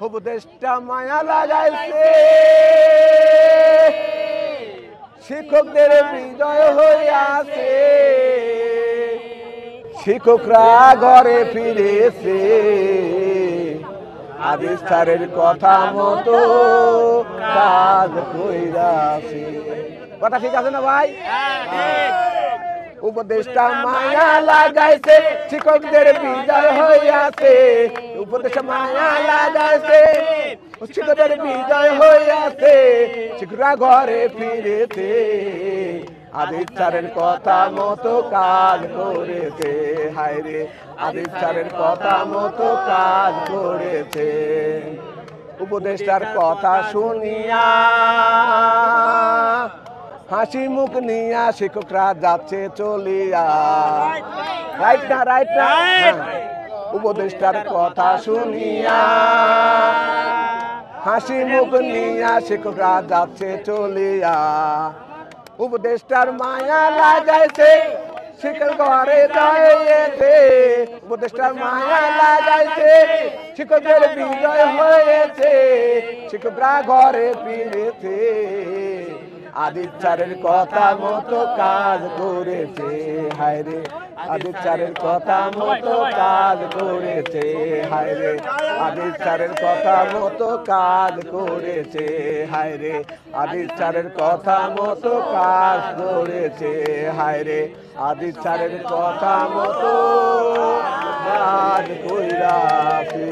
উপদেশটা মায়া লাগাইছে শিক্ষকদের বিজয় হইয়াছে শিক্ষকরা ঘরে ফিরেছে আদেশ স্যারের কথা মতো কাজ কইরাছে কথা ঠিক আছে না ভাই উপদেশটা মায়া লাগাইছে শিক্ষকদের বিজয় হইয়াছে উপদেশটা মায়া লাগাইছে শিক্ষকদের বিজয় হইয়াছে শিক্ষকরা ঘরে ফিরেছে আদেশ স্যারের কথা মতো কাজ করেছে হায় রে আদেশ স্যারের কথা মতো কাজ করেছে উপদেশটার কথা শুনিয়া হাসি মুখ নিয়া শিক্ষকরা যাচ্ছে চলিয়া রাইট না উপদেশটার কথা শুনিয়া হাসি মুখ নিয়া শিক্ষকরা যাচ্ছে চলিয়া উপদেশটার মায়া লাগাইছে শিক্ষক ঘরে যাইছে উপদেশটার মায়া লাগাইছে শিক্ষকদের বিজয় হয়েছে শিক্ষকরা ঘরে ফিরেছে আদিত স্যারের কথা মতো কাজ করেছে হায় রে আদিত স্যারের কথা মতো কাজ করেছে হায় রে আদিত স্যারের কথা মতো কাজ করেছে হায় রে আদিত স্যারের কথা মতো কাজ করেছে হায় রে আদিত স্যারের কথা মতো কাজ কইরাছে